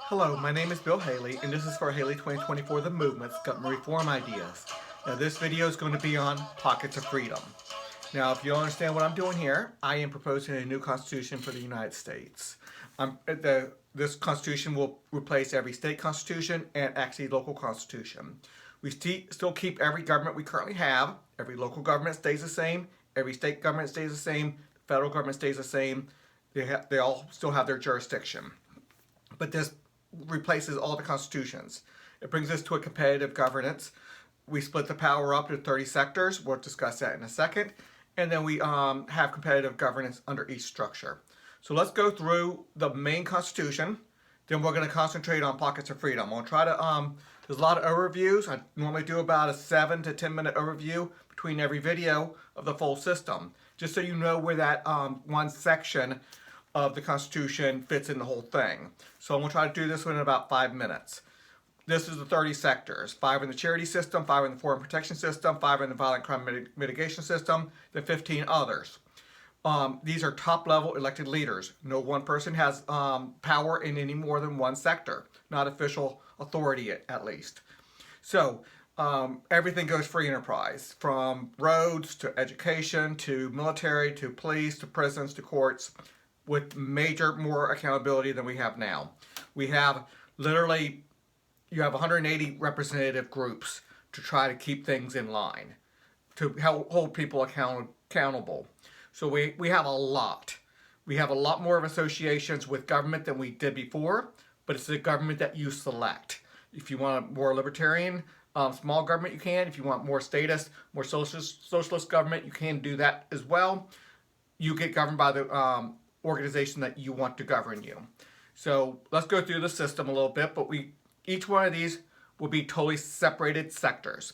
Hello, my name is Bill Haley, and this is for Haley 2024 The Movement's Government Reform Ideas. Now, this video is going to be on pockets of freedom. Now, if you don't understand what I'm doing here, I am proposing a new constitution for the United States. This constitution will replace every state constitution and actually local constitution. We still keep every government we currently have. Every local government stays the same. Every state government stays the same. The federal government stays the same. They all still have their jurisdiction. But this replaces all the constitutions. It brings us to a competitive governance. We split the power up into 30 sectors. We'll discuss that in a second. And then we have competitive governance under each structure. So let's go through the main constitution. Then we're going to concentrate on pockets of freedom. We'll try to, there's a lot of overviews. I normally do about a 7 to 10 minute overview between every video of the full system. Just so you know where that one section of the Constitution fits in the whole thing. So I'm going to try to do this in about 5 minutes. This is the 30 sectors. 5 in the charity system, 5 in the foreign protection system, 5 in the violent crime mitigation system, then 15 others. These are top-level elected leaders. No one person has power in any more than one sector, not official authority at least. So everything goes free enterprise, from roads to education to military to police to prisons to courts, with more accountability than we have now. We have literally, you have 180 representative groups to try to keep things in line, to hold people accountable. So we have a lot. We have a lot more of associations with government than we did before, but it's the government that you select. If you want a more libertarian, small government, you can. If you want more statist, more socialist government, you can do that as well. You get governed by the organization that you want to govern you. So let's go through the system a little bit, but each one of these will be totally separated sectors.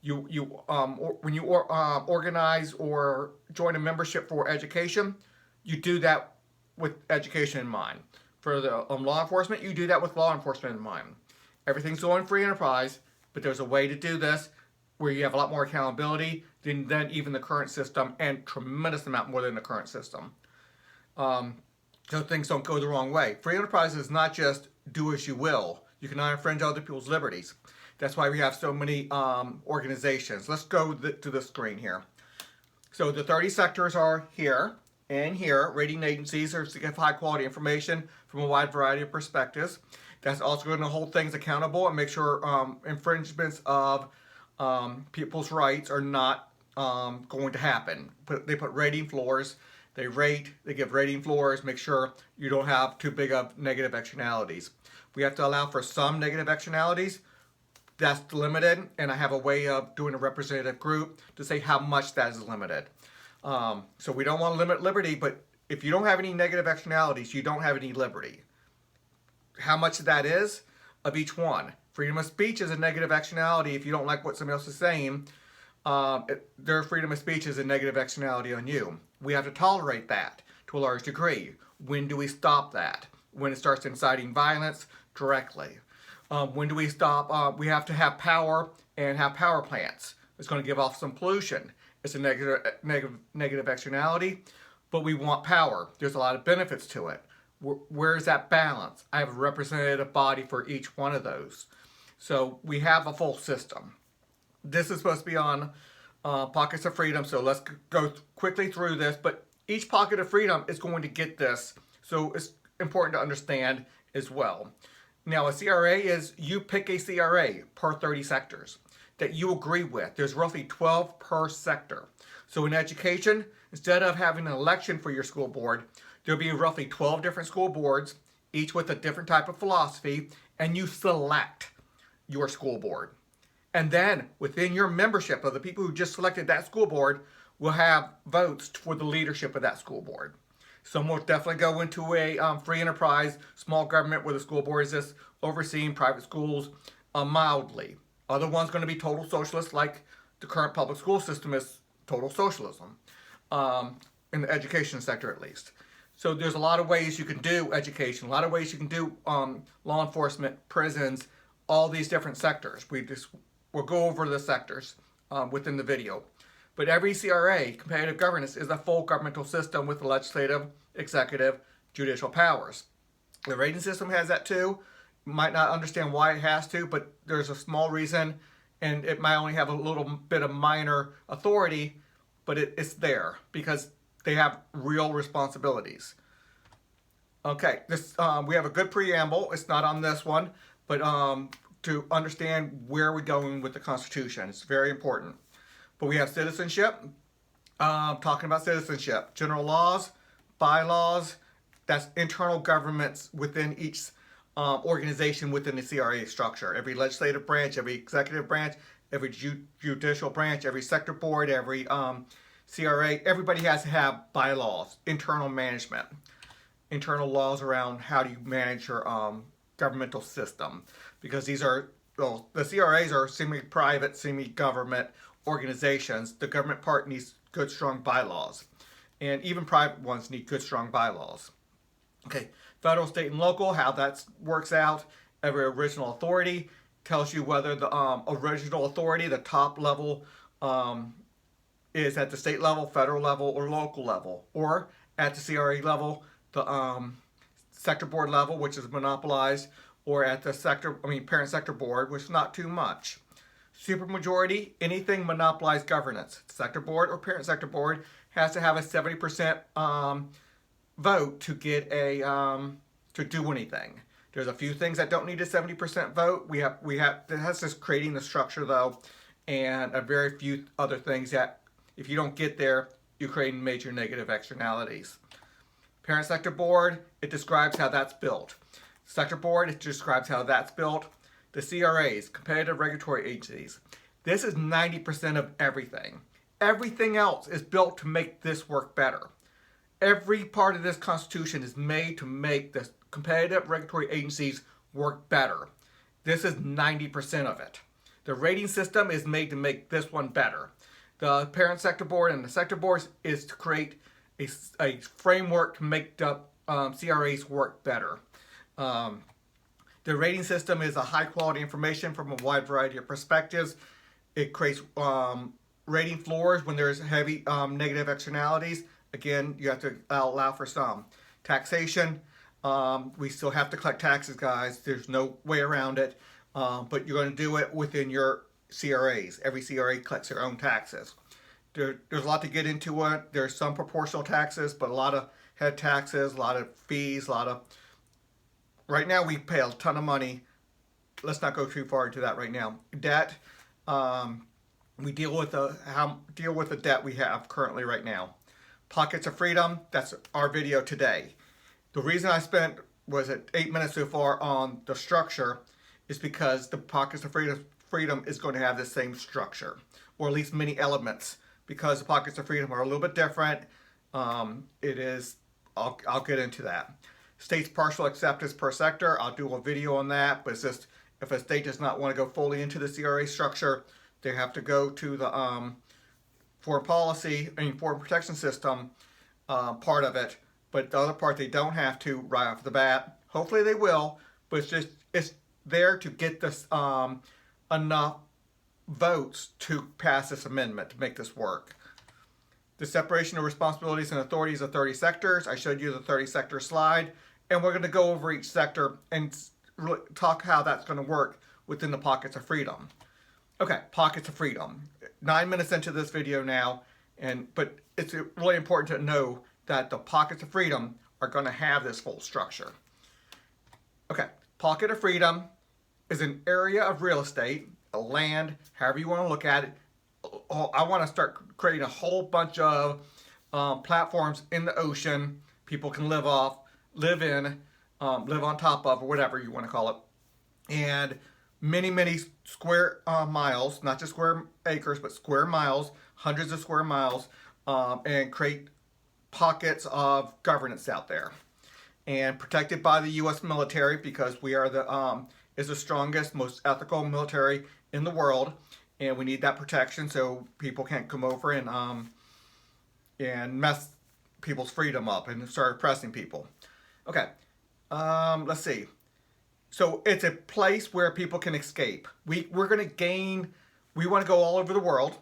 When you organize or join a membership for education, you do that with education in mind. For the law enforcement, you do that with law enforcement in mind. Everything's going free enterprise, but there's a way to do this where you have a lot more accountability than even the current system, and tremendous amount more than the current system. So things don't go the wrong way. Free enterprise is not just do as you will. You cannot infringe other people's liberties. That's why we have so many organizations. Let's go to the screen here. So the 30 sectors are here and here. Rating agencies are to give high quality information from a wide variety of perspectives. That's also going to hold things accountable and make sure infringements of people's rights are not going to happen. They put rating floors. They give rating floors, make sure you don't have too big of negative externalities. We have to allow for some negative externalities. That's limited, and I have a way of doing a representative group to say how much that is limited. So we don't want to limit liberty, but if you don't have any negative externalities, you don't have any liberty. How much that is of each one. Freedom of speech is a negative externality. If you don't like what somebody else is saying, their freedom of speech is a negative externality on you. We have to tolerate that to a large degree. When do we stop that? When it starts inciting violence directly. When do we stop? We have to have power and have power plants. It's going to give off some pollution. It's a negative externality, but we want power. There's a lot of benefits to it. Where's that balance? I have a representative body for each one of those. So we have a full system. This is supposed to be on pockets of freedom, so let's go quickly through this, but each pocket of freedom is going to get this, so it's important to understand as well. Now, a CRA is, you pick a CRA per 30 sectors that you agree with. There's roughly 12 per sector. So in education, instead of having an election for your school board, there'll be roughly 12 different school boards, each with a different type of philosophy, and you select your school board. And then within your membership of the people who just selected that school board will have votes for the leadership of that school board. Some will definitely go into a free enterprise, small government where the school board is just overseeing private schools mildly. Other ones going to be total socialist, like the current public school system is total socialism, in the education sector at least. So there's a lot of ways you can do education, a lot of ways you can do law enforcement, prisons, all these different sectors. We'll go over the sectors within the video. But every CRA, competitive governance, is a full governmental system with the legislative, executive, judicial powers. The rating system has that too. You might not understand why it has to, but there's a small reason, and it might only have a little bit of minor authority, but it's there because they have real responsibilities. Okay, this we have a good preamble. It's not on this one, but to understand where we're going with the Constitution, it's very important. But we have citizenship. Talking about citizenship, general laws, bylaws. That's internal governments within each organization within the CRA structure. Every legislative branch, every executive branch, every judicial branch, every sector board, every CRA, everybody has to have bylaws, internal management, internal laws around how do you manage your governmental system. Because these are, well, the CRAs are semi-private, semi-government organizations. The government part needs good, strong bylaws. And even private ones need good, strong bylaws. Okay, federal, state, and local, how that works out. Every original authority tells you whether the original authority, the top level, is at the state level, federal level, or local level. Or at the CRA level, the sector board level, which is monopolized, or at the parent sector board, which is not too much. Supermajority, anything monopolized governance. Sector board or parent sector board has to have a 70% vote to get a to do anything. There's a few things that don't need a 70% vote. We have that's just creating the structure though, and a very few other things that if you don't get there, you create major negative externalities. Parent sector board, it describes how that's built. Sector board, it describes how that's built. The CRAs, competitive regulatory agencies. This is 90% of everything. Everything else is built to make this work better. Every part of this Constitution is made to make the competitive regulatory agencies work better. This is 90% of it. The rating system is made to make this one better. The parent sector board and the sector boards is to create a framework to make the CRAs work better. The rating system is a high quality information from a wide variety of perspectives. It creates rating floors when there's heavy negative externalities. Again, you have to allow for some. Taxation, we still have to collect taxes, guys. There's no way around it. But you're going to do it within your CRAs. Every CRA collects their own taxes. There's a lot to get into it. There's some proportional taxes, but a lot of head taxes, a lot of fees, a lot of... Right now we pay a ton of money. Let's not go too far into that right now. Debt, we deal with the debt we have currently right now. Pockets of freedom, that's our video today. The reason I spent, 8 minutes so far on the structure is because the pockets of freedom is going to have the same structure, or at least many elements, because the pockets of freedom are a little bit different. I'll get into that. States partial acceptance per sector, I'll do a video on that, but it's just if a state does not want to go fully into the CRA structure, they have to go to the foreign policy, foreign protection system part of it, but the other part they don't have to right off the bat. Hopefully they will, but it's there to get this enough votes to pass this amendment to make this work. The separation of responsibilities and authorities of 30 sectors. I showed you the 30 sector slide, and we're going to go over each sector and really talk how that's going to work within the pockets of freedom. Okay, pockets of freedom. 9 minutes into this video now, but it's really important to know that the pockets of freedom are going to have this full structure. Okay, pocket of freedom is an area of real estate, a land, however you want to look at it. I want to start creating a whole bunch of platforms in the ocean people can live in, live on top of, or whatever you want to call it. And many square miles, not just square acres, but square miles, hundreds of square miles, and create pockets of governance out there. And protected by the U.S. military, because we are is the strongest, most ethical military in the world, and we need that protection so people can't come over and mess people's freedom up and start oppressing people. Okay, let's see. So it's a place where people can escape. We're going to gain, we want to go all over the world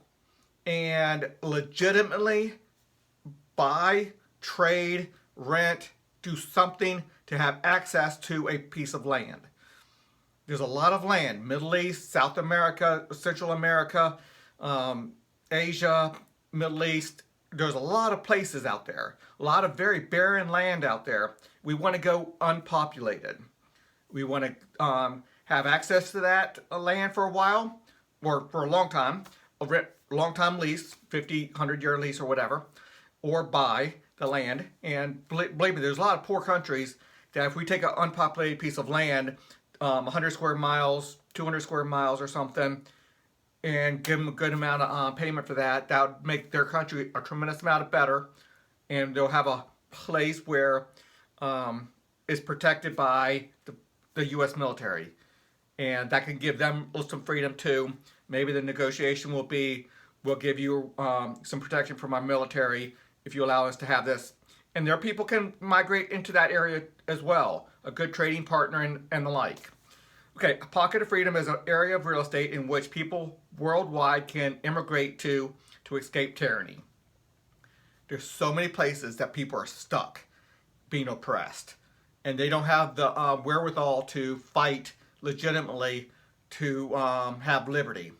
and legitimately buy, trade, rent, do something to have access to a piece of land. There's a lot of land, Middle East, South America, Central America, Asia, Middle East. There's a lot of places out there, a lot of very barren land out there. We want to go unpopulated. We want to have access to that land for a while, or for a long time lease, 50, 100-year lease or whatever, or buy the land. And believe me, there's a lot of poor countries that if we take an unpopulated piece of land, 100 square miles, 200 square miles or something, and give them a good amount of payment for that, that would make their country a tremendous amount better. And they'll have a place where is protected by the U.S. military. And that can give them some freedom too. Maybe the negotiation will be, we'll give you some protection from our military if you allow us to have this. And their people can migrate into that area as well. A good trading partner and the like. Okay, a pocket of freedom is an area of real estate in which people worldwide can immigrate to escape tyranny. There's so many places that people are stuck being oppressed. And they don't have the wherewithal to fight legitimately to have liberty.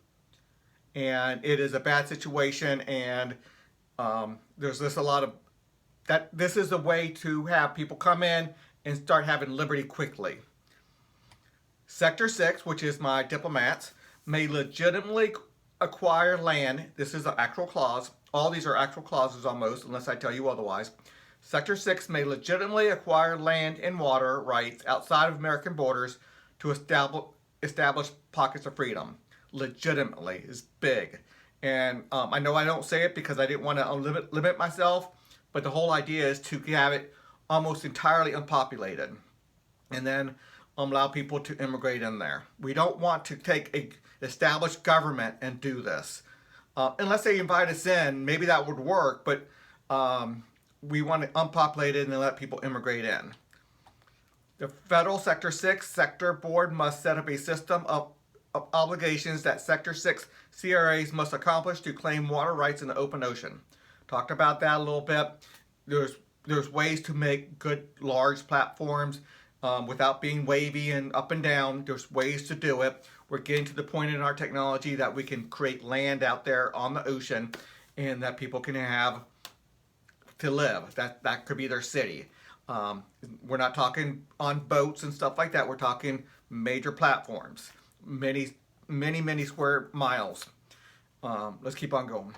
And it is a bad situation, and there's just a lot of that. This is a way to have people come in and start having liberty quickly. Sector 6, which is my diplomats, may legitimately acquire land. This is an actual clause. All these are actual clauses almost, unless I tell you otherwise. Sector 6 may legitimately acquire land and water rights outside of American borders to establish pockets of freedom. Legitimately is big. And I know I don't say it because I didn't want to limit myself, but the whole idea is to have it almost entirely unpopulated and then allow people to immigrate in there. We don't want to take an established government and do this. Unless they invite us in, maybe that would work, but we want it unpopulated and then let people immigrate in. The Federal Sector 6 Sector Board must set up a system of obligations that Sector 6 CRAs must accomplish to claim water rights in the open ocean. Talked about that a little bit. There's ways to make good large platforms without being wavy and up and down. There's ways to do it. We're getting to the point in our technology that we can create land out there on the ocean and that people can have to live. That could be their city. We're not talking on boats and stuff like that. We're talking major platforms, many square miles. Let's keep on going.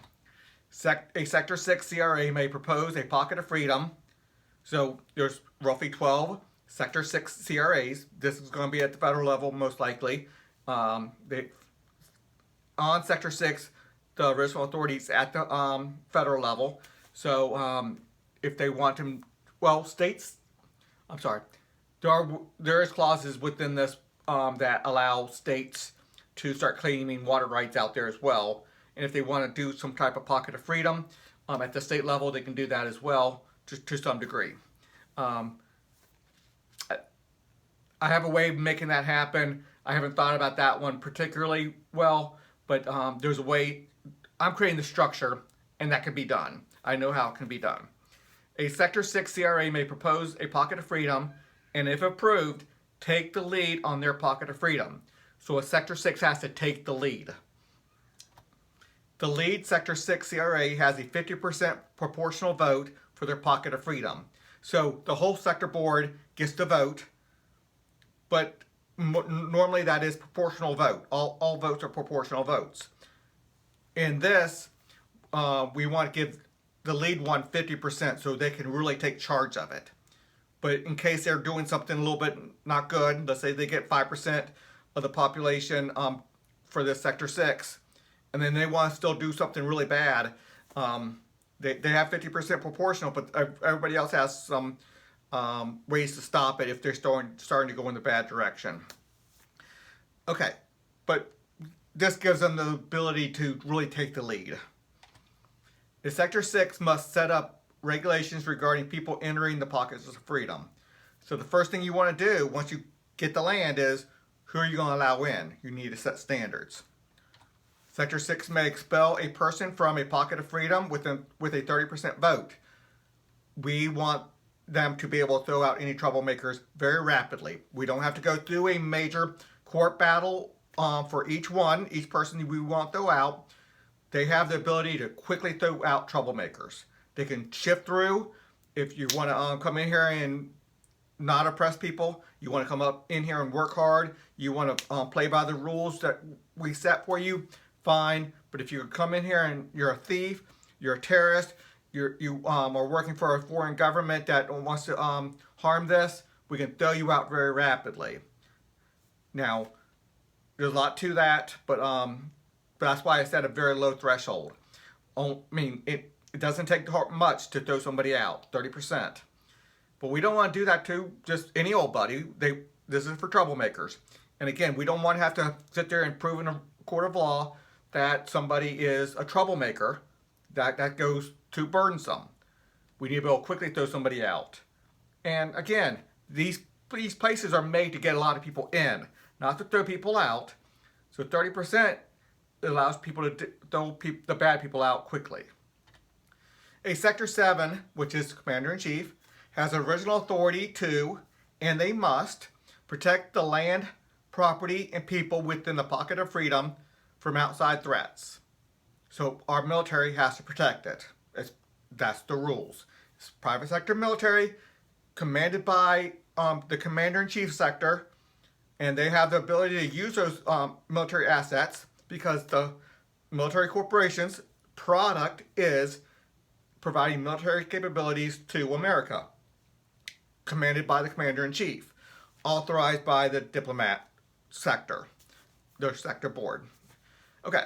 A Sector 6 CRA may propose a pocket of freedom. So there's roughly 12 Sector 6 CRAs. This is going to be at the federal level most likely. On Sector 6, the original authorities at the federal level. So if they want to, well, states, I'm sorry, there is clauses within this that allow states to start claiming water rights out there as well. And if they want to do some type of pocket of freedom at the state level, they can do that as well to some degree. I have a way of making that happen. I haven't thought about that one particularly well, but there's a way. I'm creating the structure, and that can be done. I know how it can be done. A Sector 6 CRA may propose a pocket of freedom, and if approved, take the lead on their pocket of freedom. So a Sector 6 has to take the lead. The lead Sector 6 CRA has a 50% proportional vote for their pocket of freedom. So the whole sector board gets to vote, but normally that is proportional vote. All votes are proportional votes. In this, we want to give the lead one 50% so they can really take charge of it. But in case they're doing something a little bit not good, let's say they get 5% of the population for this Sector 6, and then they want to still do something really bad, they have 50% proportional, but everybody else has some ways to stop it if they're starting to go in the bad direction. Okay, but this gives them the ability to really take the lead. The Sector 6 must set up regulations regarding people entering the pockets of freedom. So the first thing you want to do once you get the land is, who are you going to allow in? You need to set standards. Sector 6 may expel a person from a pocket of freedom with a 30% vote. We want them to be able to throw out any troublemakers very rapidly. We don't have to go through a major court battle for each person we want to throw out. They have the ability to quickly throw out troublemakers. They can shift through. If you want to come in here and not oppress people, you want to come up in here and work hard, you want to play by the rules that we set for you, fine. But if you come in here and you're a thief, you're a terrorist, you are working for a foreign government that wants to harm this, we can throw you out very rapidly. Now, there's a lot to that, but that's why I set a very low threshold. I mean, it doesn't take much to throw somebody out, 30%. But we don't want to do that to just any old buddy. This is for troublemakers. And again, we don't want to have to sit there and prove in a court of law that somebody is a troublemaker. That goes too burdensome. We need to be able to quickly throw somebody out. And again, these places are made to get a lot of people in, not to throw people out. So 30% allows people to throw the bad people out quickly. A Sector 7, which is Commander-in-Chief, has original authority to, and they must, protect the land, property, and people within the pocket of freedom from outside threats. So our military has to protect it. That's the rules. It's private sector military, commanded by the Commander-in-Chief sector, and they have the ability to use those military assets because the military corporation's product is providing military capabilities to America. Commanded by the Commander-in-Chief, authorized by the diplomat sector, their sector board. Okay,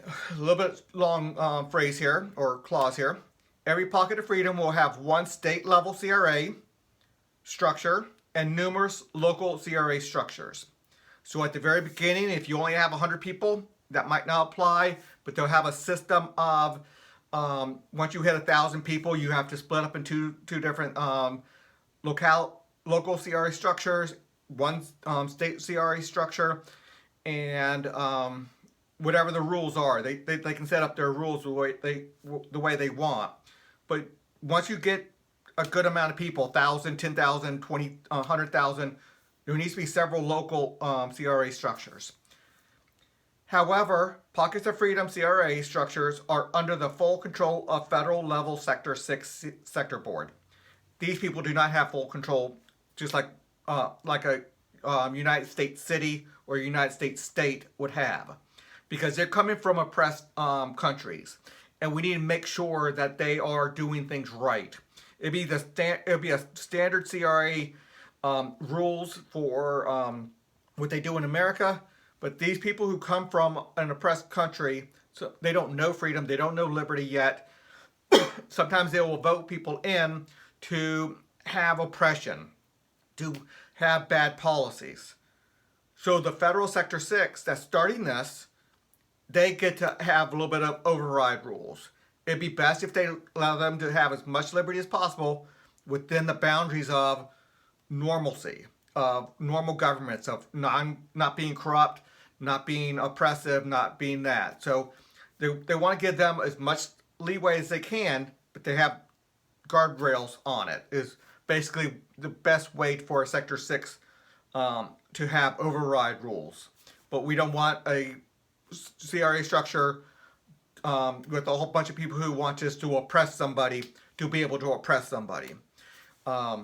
a little bit long phrase here, or clause here. Every pocket of freedom will have one state-level CRA structure and numerous local CRA structures. So at the very beginning, if you only have 100 people, that might not apply, but they'll have a system of once you hit 1,000 people, you have to split up into two different local CRA structures, one state CRA structure, and whatever the rules are. They can set up their rules the way they want. But once you get a good amount of people, 1,000, 10,000, 20, 100,000, there needs to be several local CRA structures. However, Pockets of Freedom CRA structures are under the full control of federal level Sector 6 sector board. These people do not have full control, just like a United States city or United States state would have, because they're coming from oppressed countries, and we need to make sure that they are doing things right. It'd be a standard CRA rules for what they do in America. But these people who come from an oppressed country, so they don't know freedom, they don't know liberty yet. Sometimes they will vote people in to have oppression, to have bad policies. So the federal Sector 6 that's starting this, they get to have a little bit of override rules. It'd be best if they allow them to have as much liberty as possible within the boundaries of normalcy, of normal governments, of not being corrupt, not being oppressive, not being that. So they want to give them as much leeway as they can, but they have guardrails on it, is basically the best way for a Sector 6 to have override rules. But we don't want a CRA structure with a whole bunch of people who want just to oppress somebody to be able to oppress somebody. The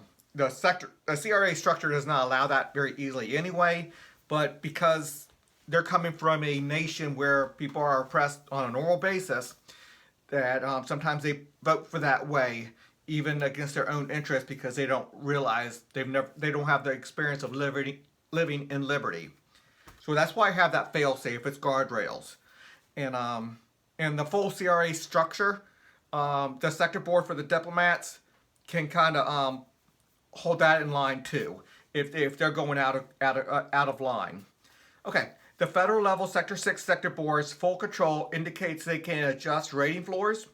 CRA structure does not allow that very easily anyway, but because they're coming from a nation where people are oppressed on a normal basis, that sometimes they vote for that way, even against their own interests, because they don't realize they don't have the experience of living in liberty. So that's why I have that fail-safe. It's guardrails, and the full CRA structure, the sector board for the diplomats can kind of hold that in line too, if they're going out of line. Okay. The federal level Sector 6 sector board's full control indicates they can adjust rating floors,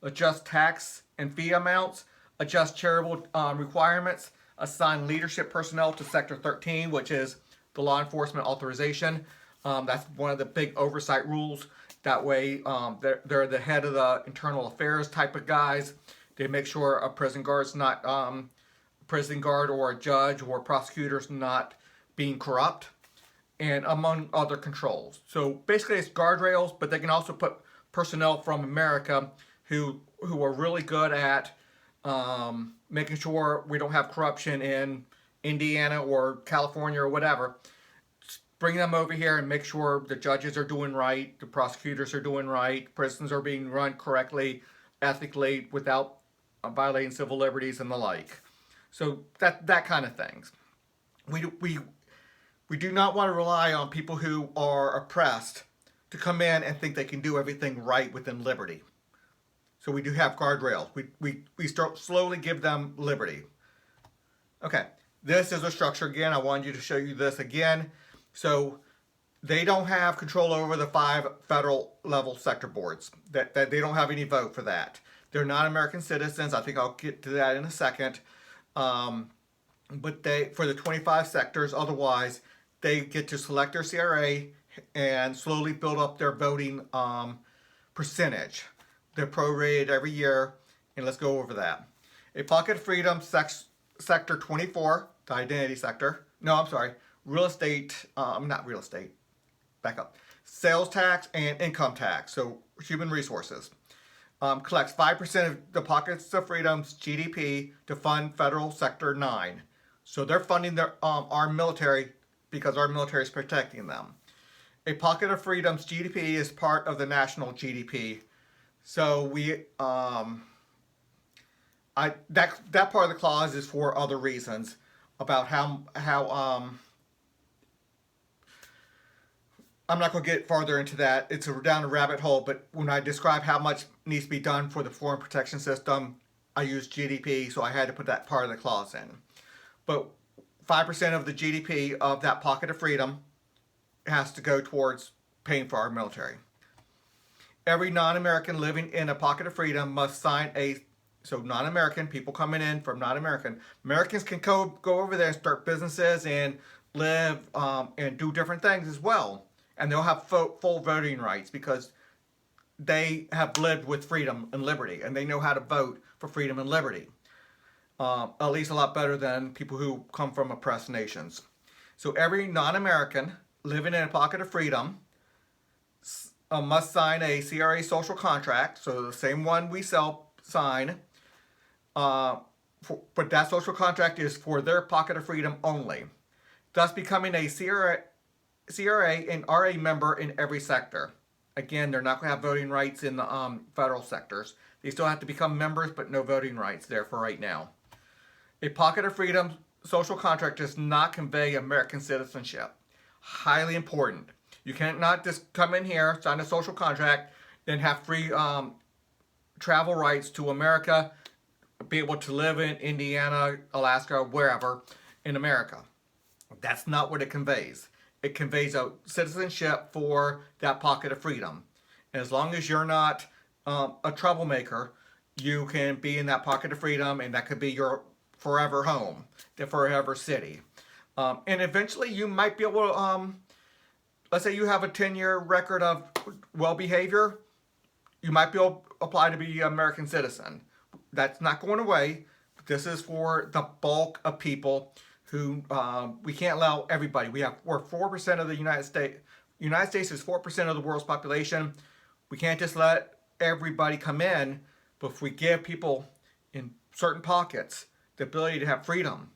adjust tax and fee amounts, adjust charitable requirements, assign leadership personnel to Sector 13, which is the law enforcement authorization. That's one of the big oversight rules. That way, they're the head of the internal affairs type of guys. They make sure a prison guard's not prison guard or a judge or prosecutor's not being corrupt, and among other controls. So basically, it's guardrails, but they can also put personnel from America who are really good at making sure we don't have corruption in Indiana or California or whatever. Bring them over here and make sure the judges are doing right, the prosecutors are doing right, prisons are being run correctly, ethically, without violating civil liberties and the like. So that kind of things. We do not want to rely on people who are oppressed to come in and think they can do everything right within liberty. So we do have guardrails. We start slowly give them liberty. Okay, this is a structure again. I wanted you to show you this again. So they don't have control over the 5 federal level sector boards. That they don't have any vote for that. They're not American citizens. I think I'll get to that in a second. But they, for the 25 sectors, otherwise, they get to select their CRA and slowly build up their voting percentage. They're prorated every year, and let's go over that. A Pocket of Freedom, Sector 24, the identity sector. No, I'm sorry. Real estate, not real estate. Back up. Sales tax and income tax, so human resources. Collects 5% of the Pockets of Freedom's GDP to fund Federal Sector 9. So they're funding their our military because our military is protecting them. A Pocket of Freedom's GDP is part of the national GDP. So we that part of the clause is for other reasons about how I'm not going to get farther into that. It's down a rabbit hole, but when I describe how much needs to be done for the foreign protection system, I use GDP, so I had to put that part of the clause in. But 5% of the GDP of that Pocket of Freedom has to go towards paying for our military. Every non-American living in a Pocket of Freedom must sign a, so non-American, people coming in from non-American, Americans can go over there and start businesses and live and do different things as well. And they'll have full voting rights because they have lived with freedom and liberty, and they know how to vote for freedom and liberty. At least a lot better than people who come from oppressed nations. So every non-American living in a Pocket of Freedom must sign a CRA social contract, so the same one we sign, but that social contract is for their Pocket of Freedom only, thus becoming a CRA and RA member in every sector. Again, they're not going to have voting rights in the federal sectors. They still have to become members, but no voting rights there for right now. A Pocket of Freedom social contract does not convey American citizenship. Highly important. You cannot just come in here, sign a social contract, then have free travel rights to America, be able to live in Indiana, Alaska, wherever in America. That's not what it conveys. It conveys a citizenship for that Pocket of Freedom. And as long as you're not a troublemaker, you can be in that Pocket of Freedom, and that could be your forever home, the forever city. And eventually you might be able to, let's say you have a 10-year record of well behavior, you might be able to apply to be an American citizen. That's not going away. This is for the bulk of people who we can't allow everybody. We're 4% of the United States. United States is 4% of the world's population. We can't just let everybody come in, but if we give people in certain pockets the ability to have freedom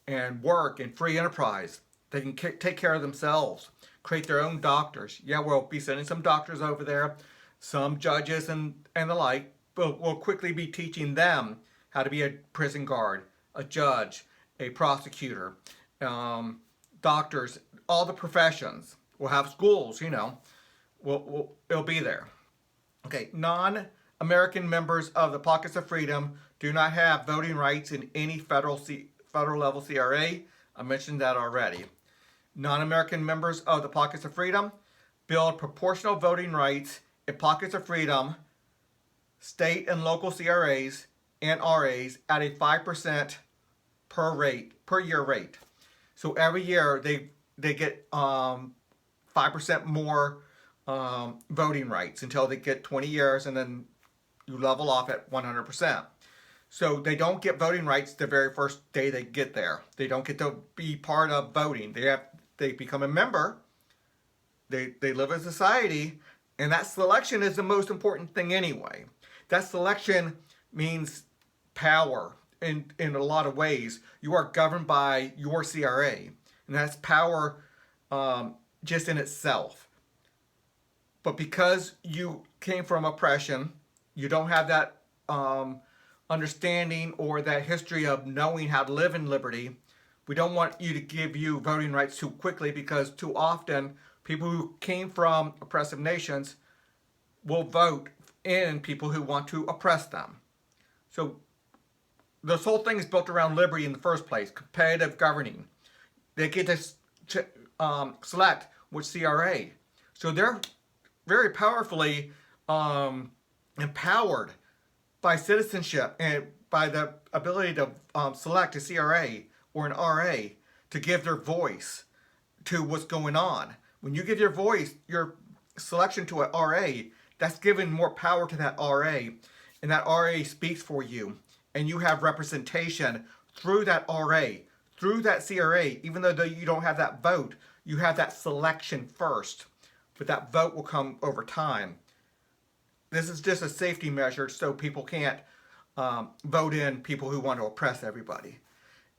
and work and free enterprise, they can take care of themselves, create their own doctors. Yeah, we'll be sending some doctors over there, some judges and the like, but we'll quickly be teaching them how to be a prison guard, a judge, a prosecutor, doctors, all the professions. We'll have schools, it'll be there. Okay, non-American members of the Pockets of Freedom do not have voting rights in any federal level CRA. I mentioned that already. Non-American members of the Pockets of Freedom build proportional voting rights in Pockets of Freedom, state and local CRAs and RAs at a 5% per year rate. So every year they get 5% more voting rights until they get 20 years, and then you level off at 100%. So they don't get voting rights the very first day they get there. They don't get to be part of voting. They become a member. They live in society, and that selection is the most important thing anyway. That selection means power in a lot of ways. You are governed by your CRA, and that's power just in itself. But because you came from oppression, you don't have that understanding or that history of knowing how to live in liberty. We don't want you to give you voting rights too quickly, because too often people who came from oppressive nations will vote in people who want to oppress them. So this whole thing is built around liberty in the first place, competitive governing. They get to select which CRA. So they're very powerfully empowered by citizenship and by the ability to select a CRA or an RA to give their voice to what's going on. When you give your voice, your selection to an RA, that's giving more power to that RA, and that RA speaks for you, and you have representation through that RA, through that CRA. Even though you don't have that vote, you have that selection first, but that vote will come over time. This is just a safety measure so people can't vote in people who want to oppress everybody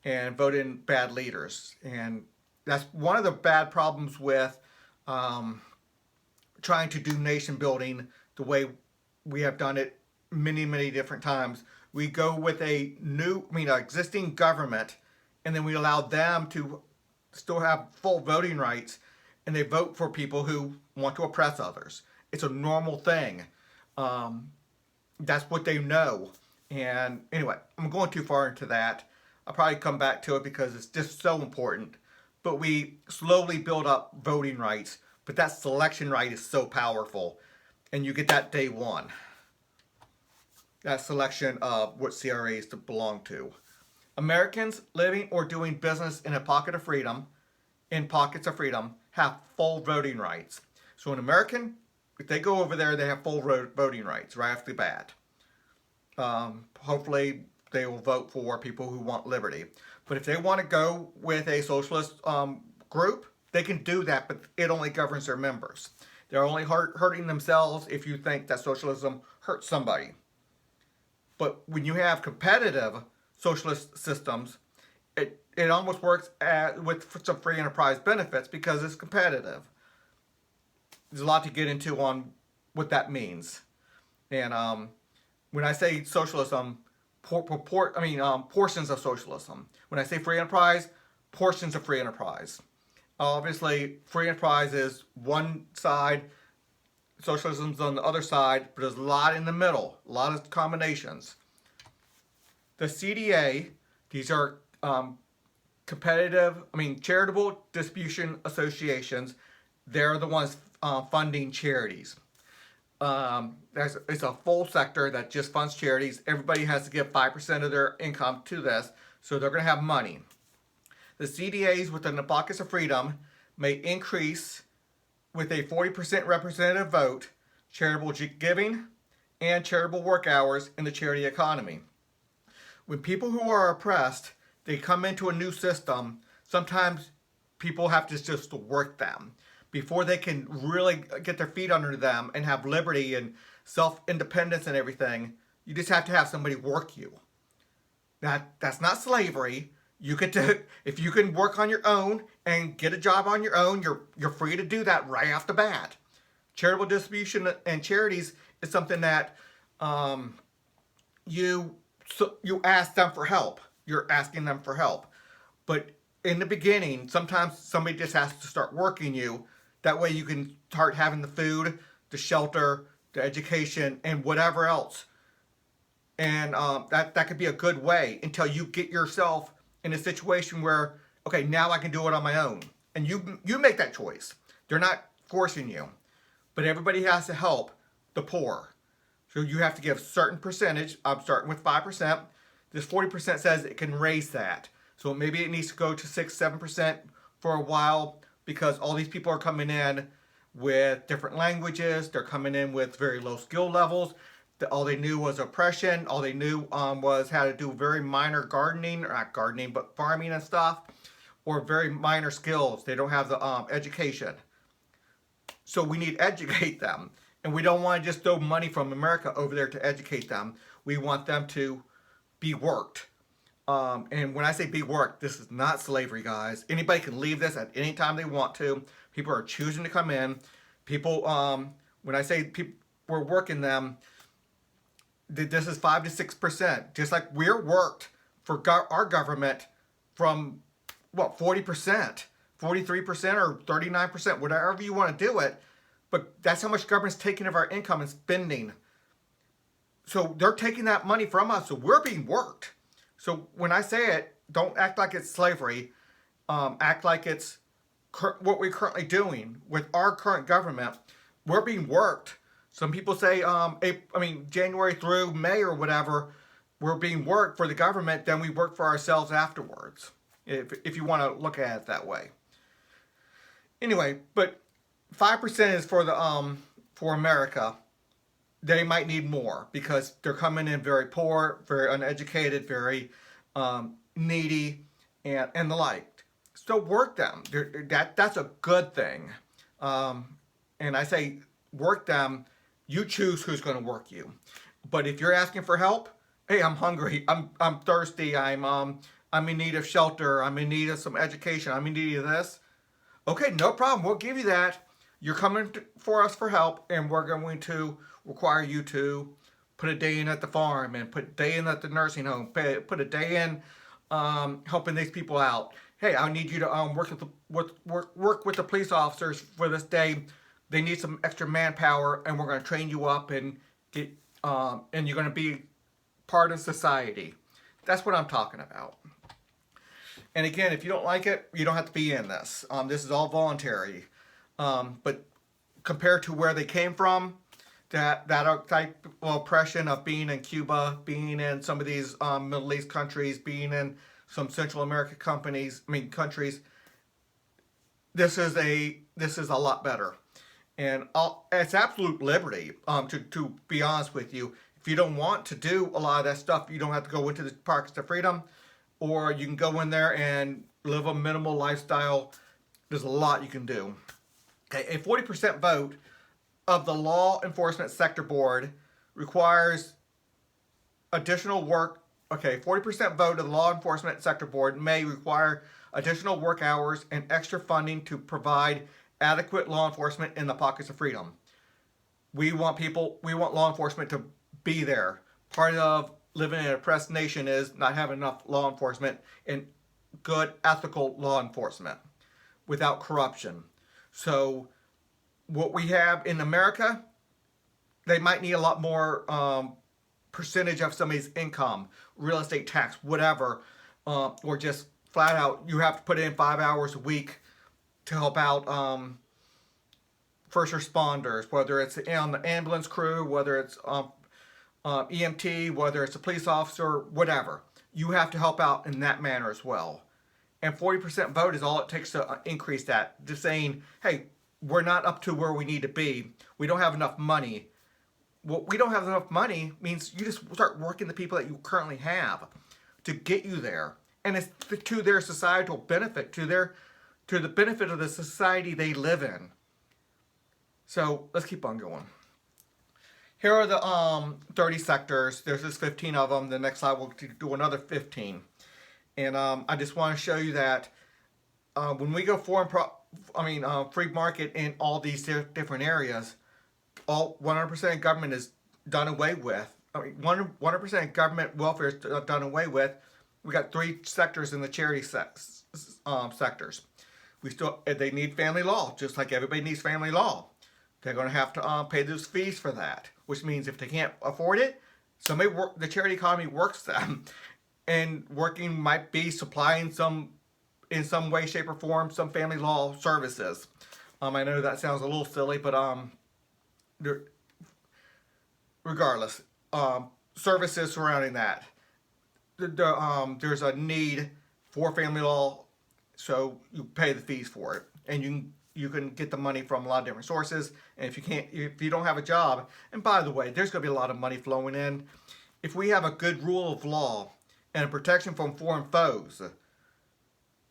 and vote in bad leaders. And that's one of the bad problems with trying to do nation building the way we have done it many, many different times. We go with existing government, and then we allow them to still have full voting rights, and they vote for people who want to oppress others. It's a normal thing. That's what they know. And anyway, I'm going too far into that. I'll probably come back to it because it's just so important. But we slowly build up voting rights, but that selection right is so powerful. And you get that day one. That selection of what CRAs to belong to. Americans living or doing business in pockets of freedom, have full voting rights. So an American, if they go over there, they have full voting rights right off the bat. Hopefully they will vote for people who want liberty. But if they want to go with a socialist group, they can do that, but it only governs their members. They're only hurting themselves if you think that socialism hurts somebody. But when you have competitive socialist systems, it almost works with some free enterprise benefits because it's competitive. There's a lot to get into on what that means. And when I say socialism, portions of socialism. When I say free enterprise, portions of free enterprise. Obviously, free enterprise is one side, socialism's on the other side, but there's a lot in the middle, a lot of combinations. The CDA, these are charitable distribution associations. They're the ones funding charities. It's a full sector that just funds charities. Everybody has to give 5% of their income to this, so they're going to have money. The CDAs within the pockets of freedom may increase with a 40% representative vote, charitable giving, and charitable work hours in the charity economy. When people who are oppressed, they come into a new system, sometimes people have to just work them before they can really get their feet under them and have liberty and self-independence and everything. You just have to have somebody work you. That's not slavery. You get to, if you can work on your own and get a job on your own, you're free to do that right off the bat. Charitable distribution and charities is something that you ask them for help. You're asking them for help. But in the beginning, sometimes somebody just has to start working you. That way you can start having the food, the shelter, the education, and whatever else. And that could be a good way until you get yourself in a situation where, okay, now I can do it on my own. And you make that choice. They're not forcing you. But everybody has to help the poor. So you have to give a certain percentage. I'm starting with 5%. This 40% says it can raise that. So maybe it needs to go to 6-7% for a while, because all these people are coming in with different languages. They're coming in with very low skill levels. All they knew was oppression. All they knew was how to do very minor gardening, or not gardening, but farming and stuff, or very minor skills. They don't have the education. So we need to educate them. And we don't want to just throw money from America over there to educate them. We want them to be worked. And when I say be worked, this is not slavery, guys. Anybody can leave this at any time they want to. People are choosing to come in. People, when I say people, we're working them, this is 5 to 6%. Just like we're worked for our government from, what, 40%, 43% or 39%, whatever you want to do it. But that's how much government's taking of our income and spending. So they're taking that money from us, so we're being worked. So when I say it, don't act like it's slavery. Act like it's what we're currently doing with our current government. We're being worked. Some people say, January through May or whatever, we're being worked for the government, then we work for ourselves afterwards, if you want to look at it that way. Anyway, but 5% is for the for America. They might need more because they're coming in very poor, very uneducated, very needy, and the like. So work them. That's a good thing. And I say work them. You choose who's going to work you. But if you're asking for help, hey, I'm hungry. I'm thirsty. I'm in need of shelter. I'm in need of some education. I'm in need of this. Okay, no problem. We'll give you that. You're coming for us for help, and we're going to require you to put a day in at the farm and put a day in at the nursing home, put a day in helping these people out. Hey, I need you to work with the police officers for this day. They need some extra manpower, and we're going to train you up and get and you're going to be part of society. That's what I'm talking about. And again, if you don't like it, you don't have to be in this. This is all voluntary. But compared to where they came from, that type of oppression of being in Cuba, being in some of these Middle East countries, being in some Central American countries, this is a lot better. And it's absolute liberty, to be honest with you. If you don't want to do a lot of that stuff, you don't have to go into the Pockets of Freedom, or you can go in there and live a minimal lifestyle. There's a lot you can do. Okay, a 40% vote of the Law Enforcement Sector Board requires additional work. Okay, 40% vote of the Law Enforcement Sector Board may require additional work hours and extra funding to provide adequate law enforcement in the Pockets of Freedom. We want law enforcement to be there. Part of living in an oppressed nation is not having enough law enforcement and good ethical law enforcement without corruption. So what we have in America, they might need a lot more percentage of somebody's income, real estate tax, whatever, or just flat out, you have to put in 5 hours a week to help out first responders, whether it's on the ambulance crew, whether it's EMT, whether it's a police officer, whatever. You have to help out in that manner as well. And 40% vote is all it takes to increase that. Just saying, hey, we're not up to where we need to be. We don't have enough money. Well, we don't have enough money means you just start working the people that you currently have to get you there. And it's to their societal benefit, to the benefit of the society they live in. So let's keep on going. Here are the 30 sectors. There's just 15 of them. The next slide we'll do another 15. And I just want to show you that when we go free market in all these different areas, all 100% government is done away with. 100% government welfare is done away with. We got 3 sectors in the charity sectors. They need family law, just like everybody needs family law. They're going to have to pay those fees for that, which means if they can't afford it, the charity economy works them. And working might be supplying in some way, shape, or form, some family law services. I know that sounds a little silly, but regardless, services surrounding that. There's a need for family law, so you pay the fees for it, and you can you can get the money from a lot of different sources. And if you don't have a job, and by the way, there's going to be a lot of money flowing in. If we have a good rule of law and a protection from foreign foes,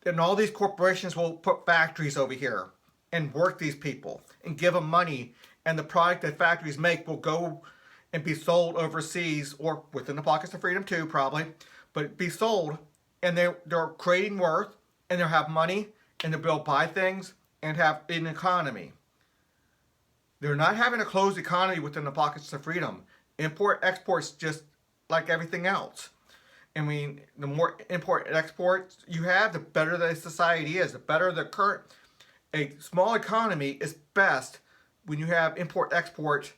then all these corporations will put factories over here and work these people and give them money, and the product that factories make will go and be sold overseas or within the pockets of freedom too, probably, but be sold, and they're creating worth, and they'll have money, and they'll be able to buy things and have an economy. They're not having a closed economy within the pockets of freedom. Import exports just like everything else. I mean, the more import and exports you have, the better the society is. The better the current. A small economy is best when you have import export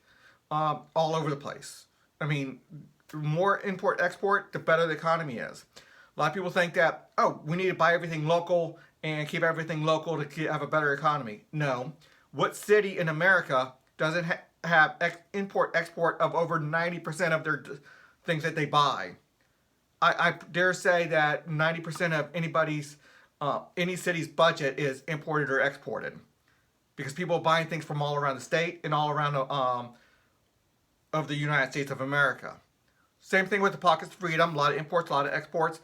all over the place. I mean, the more import export, the better the economy is. A lot of people think that, oh, we need to buy everything local and keep everything local to have a better economy. No. What city in America doesn't have import export of over 90% of their things that they buy? I dare say that 90% of any city's budget is imported or exported, because people are buying things from all around the state and all around of the United States of America. Same thing with the pockets of freedom. A lot of imports, a lot of exports.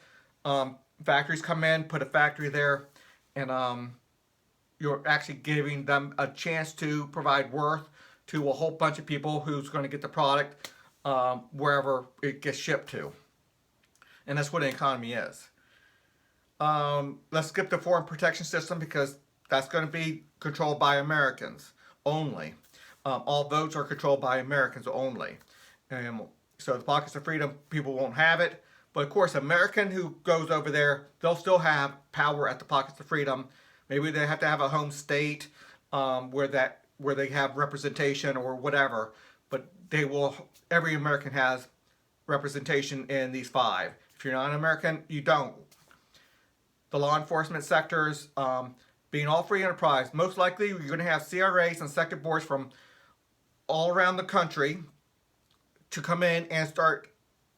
Factories come in, put a factory there, and you're actually giving them a chance to provide worth to a whole bunch of people who's going to get the product wherever it gets shipped to. And that's what an economy is. Let's skip the foreign protection system, because that's going to be controlled by Americans only. All votes are controlled by Americans only. So the pockets of freedom, people won't have it. But of course, American who goes over there, they'll still have power at the pockets of freedom. Maybe they have to have a home state where they have representation or whatever. But every American has representation in these 5. If you're not an American, you don't. The law enforcement sectors, being all free enterprise, most likely you're going to have CRAs and sector boards from all around the country to come in and start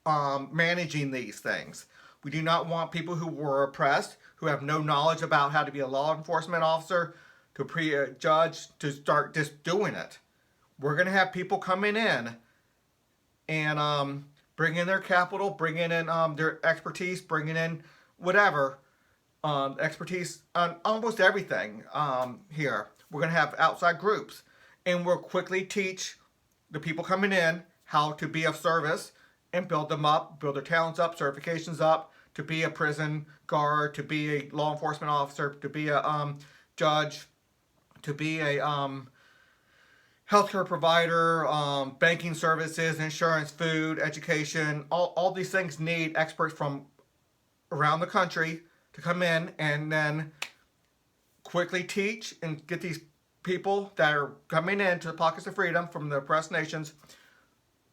managing these things. We do not want people who were oppressed, who have no knowledge about how to be a law enforcement officer, to a judge, to start just doing it. We're going to have people coming in and bring in their capital, bringing in their expertise, bringing in whatever, expertise on almost everything here. We're going to have outside groups, and we'll quickly teach the people coming in how to be of service and build them up, build their talents up, certifications up, to be a prison guard, to be a law enforcement officer, to be a judge, to be a healthcare provider, banking services, insurance, food, education. All these things need experts from around the country to come in and then quickly teach and get these people that are coming into the pockets of freedom from the oppressed nations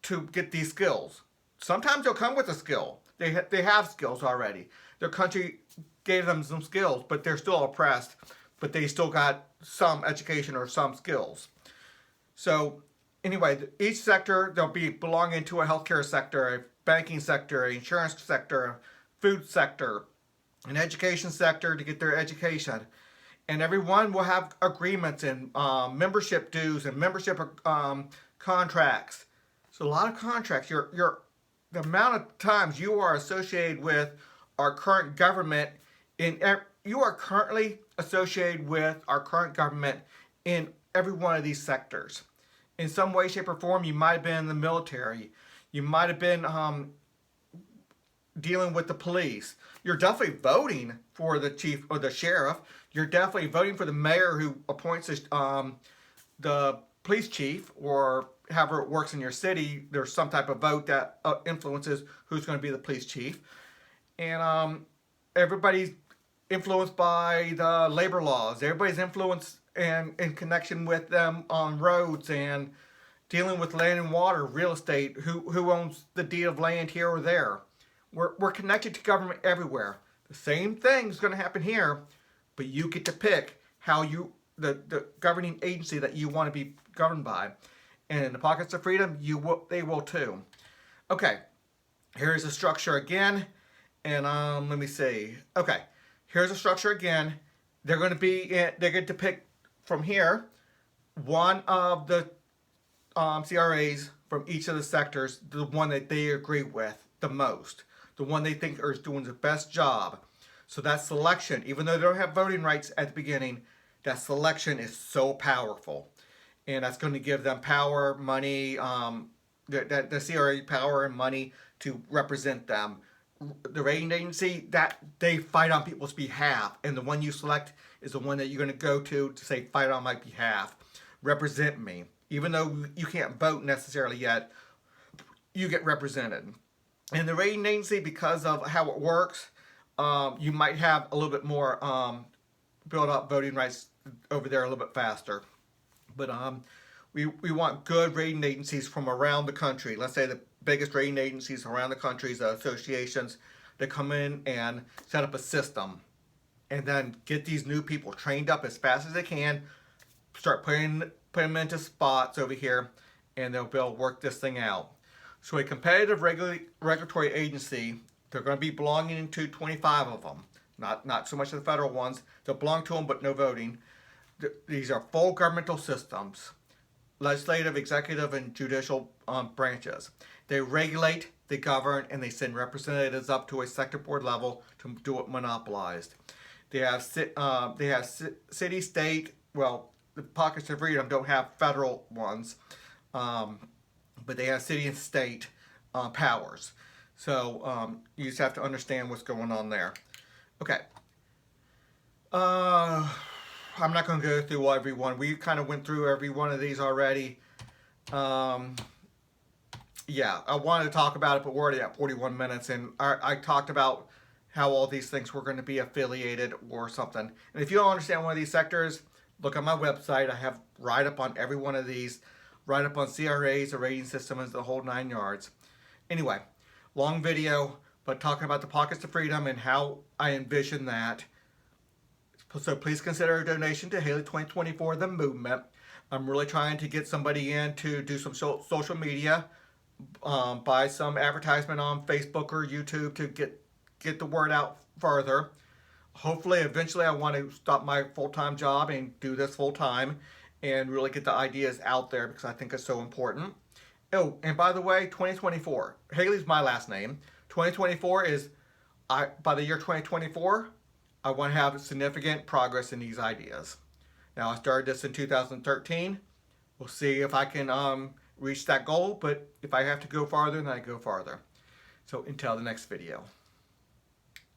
to get these skills. Sometimes they'll come with a skill. They have skills already. Their country gave them some skills, but they're still oppressed, but they still got some education or some skills. So anyway, each sector, they'll be belonging to a healthcare sector, a banking sector, an insurance sector, a food sector, an education sector to get their education. And everyone will have agreements and membership dues and membership contracts. So a lot of contracts. The amount of times you are associated with our current government, you are currently associated with our current government in every one of these sectors. In some way, shape, or form, you might have been in the military. You might have been dealing with the police. You're definitely voting for the chief or the sheriff. You're definitely voting for the mayor who appoints the police chief, or however it works in your city. There's some type of vote that influences who's going to be the police chief. And everybody's influenced by the labor laws. Everybody's influenced and in connection with them on roads and dealing with land and water, real estate, who owns the deed of land here or there. We're connected to government everywhere. The same thing's going to happen here, but you get to pick how the governing agency that you want to be governed by. And in the pockets of freedom, they will too. Okay, here's the structure again. And let me see. Okay, here's the structure again. They're going to pick from here, one of the CRAs from each of the sectors, the one that they agree with the most, the one they think is doing the best job. So that selection, even though they don't have voting rights at the beginning, that selection is so powerful. And that's going to give them power, money, the CRA power and money to represent them. The rating agency, that they fight on people's behalf, and the one you select is the one that you're going to go to say, fight on my behalf, represent me. Even though you can't vote necessarily yet, you get represented. And the rating agency, because of how it works, you might have a little bit more build up voting rights over there a little bit faster. But we want good rating agencies from around the country. Let's say the biggest rating agencies around the country, the associations, that come in and set up a system. And then get these new people trained up as fast as they can, start putting them into spots over here, and they'll be able to work this thing out. So a competitive regulatory agency, they're going to be belonging to 25 of them. Not so much the federal ones. They'll belong to them, but no voting. These are full governmental systems, legislative, executive, and judicial branches. They regulate, they govern, and they send representatives up to a sector board level to do it monopolized. They have city, state, well, the pockets of freedom don't have federal ones, but they have city and state powers. So you just have to understand what's going on there. Okay. I'm not going to go through every one. We kind of went through every one of these already. Yeah, I wanted to talk about it, but we're already at 41 minutes, and I talked about how all these things were going to be affiliated or something. And if you don't understand one of these sectors, look on my website. I have write-up on every one of these, write-up on CRAs, the rating system, and the whole 9 yards. Anyway, long video, but talking about the Pockets of Freedom and how I envision that. So please consider a donation to Haley 2024, the movement. I'm really trying to get somebody in to do some social media, buy some advertisement on Facebook or YouTube to get the word out further. Hopefully, eventually, I want to stop my full-time job and do this full-time and really get the ideas out there because I think it's so important. Oh, and by the way, 2024. Haley's my last name. 2024 is, by the year 2024, I want to have significant progress in these ideas. Now, I started this in 2013. We'll see if I can reach that goal, but if I have to go farther, then I go farther. So until the next video.